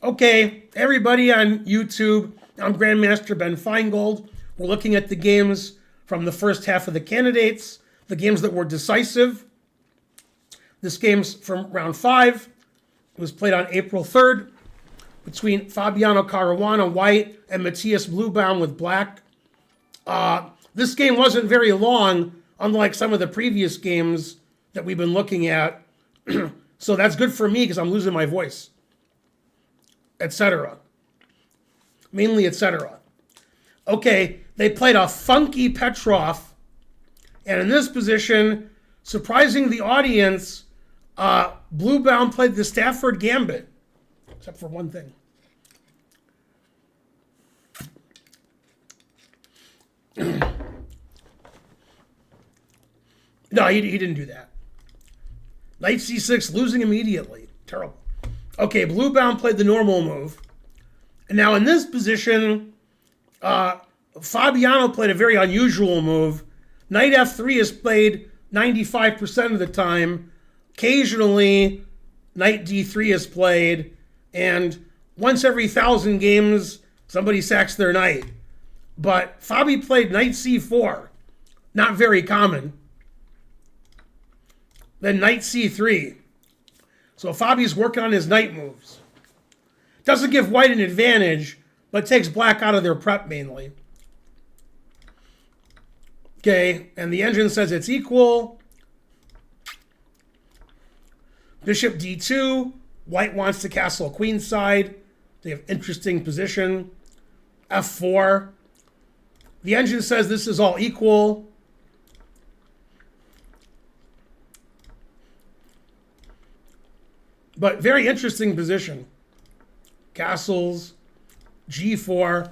Okay, everybody on YouTube, I'm Grandmaster Ben Feingold. We're looking at the games from the first half of the candidates, the games that were decisive. This game's from round 5. It was played on April 3rd between Fabiano Caruana, white, and Matthias Blübaum with black. This game wasn't very long, unlike some of the previous games that we've been looking at. So that's good for me because I'm losing my voice, etc. Mainly etc. Okay, they played a funky Petrov, and in this position, surprising the audience, Blübaum played the Stafford Gambit, except for one thing. No, he didn't do that. Knight c6, losing immediately. Terrible. Okay, Blübaum played the normal move. And now in this position, Fabiano played a very unusual move. Knight f3 is played 95% of the time. Occasionally, Knight d3 is played. And once every 1,000 games, somebody sacks their knight. But Fabi played Knight c4. Not very common. Then Knight c3. So Fabi's working on his knight moves. Doesn't give white an advantage, but takes black out of their prep mainly. Okay, and the engine says it's equal. Bishop d2. White wants to castle queenside. They have interesting position. f4. The engine says this is all equal. But very interesting position. Castles, g4.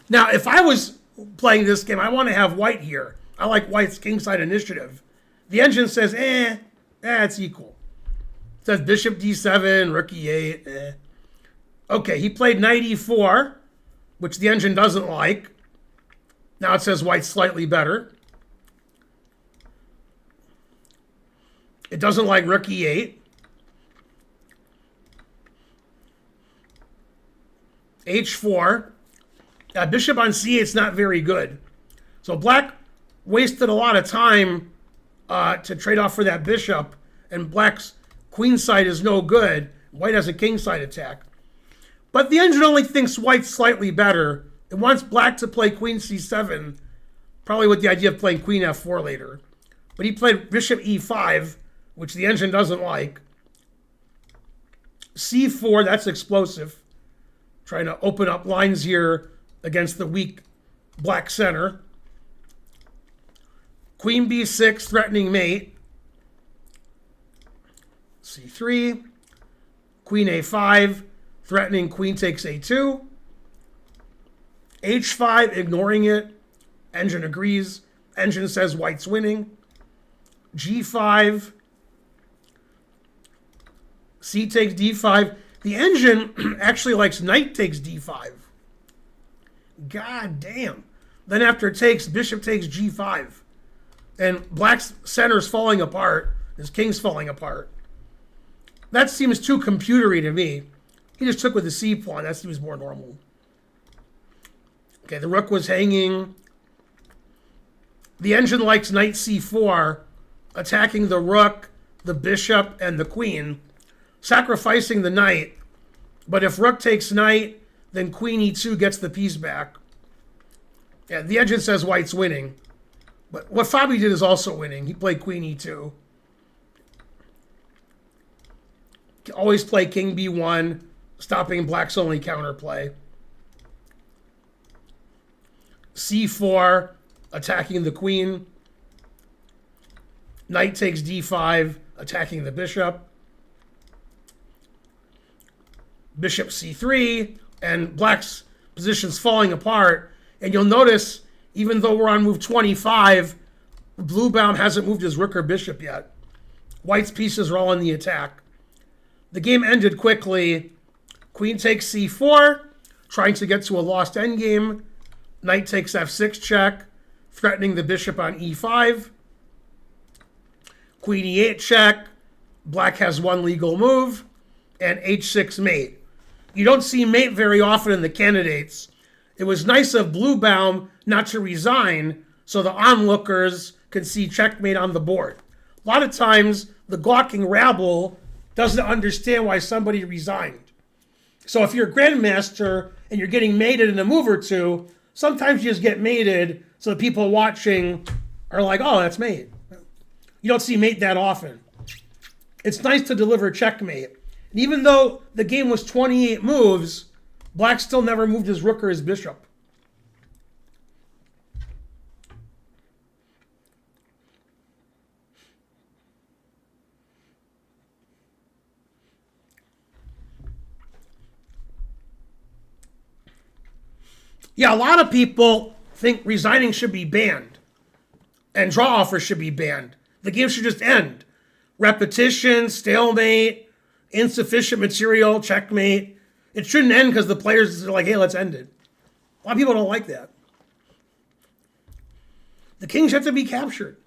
Now, if I was playing this game, I want to have white here. I like white's kingside initiative. The engine says, it's equal. It says bishop d7, rook e8, Okay, he played knight e4, which the engine doesn't like. Now it says white's slightly better. It doesn't like rook e8. h4. Bishop on c8 is not very good. So black wasted a lot of time to trade off for that bishop, and black's queenside is no good. White has a kingside attack. But the engine only thinks white's slightly better. It wants black to play queen c7, probably with the idea of playing queen f4 later. But he played bishop e5, which the engine doesn't like. c4, that's explosive. Trying to open up lines here against the weak black center. Queen b6, threatening mate. c3. Queen a5, threatening queen takes a2. h5, ignoring it. Engine agrees. Engine says white's winning. g5. c takes d5. The engine actually likes knight takes d5. God damn. Then after it takes, bishop takes g5. And black's center's falling apart. His king's falling apart. That seems too computery to me. He just took with the c pawn. That seems more normal. Okay, the rook was hanging. The engine likes knight c4, attacking the rook, the bishop, and the queen, sacrificing the knight. But if rook takes knight, then queen e2 gets the piece back. Yeah, the engine says white's winning. But what Fabi did is also winning. He played queen e2. Always play king b1, stopping black's only counterplay. c4, attacking the queen. Knight takes d5, attacking the bishop. Bishop c3, and black's position's falling apart. And you'll notice, even though we're on move 25, Blübaum hasn't moved his rook or bishop yet. White's pieces are all in the attack. The game ended quickly. Queen takes c4, trying to get to a lost endgame. Knight takes f6 check, threatening the bishop on e5. Queen e8 check. Black has one legal move. And h6 mate. You don't see mate very often in the candidates. It was nice of Blübaum not to resign so the onlookers can see checkmate on the board. A lot of times, the gawking rabble doesn't understand why somebody resigned. So if you're a grandmaster and you're getting mated in a move or two, sometimes you just get mated so the people watching are like, oh, that's mate. You don't see mate that often. It's nice to deliver checkmate. And even though the game was 28 moves, Black still never moved his rook or his bishop. Yeah, a lot of people think resigning should be banned and draw offers should be banned. The game should just end. Repetition, stalemate, insufficient material, checkmate. It shouldn't end because the players are like, hey, let's end it. A lot of people don't like that. The kings have to be captured.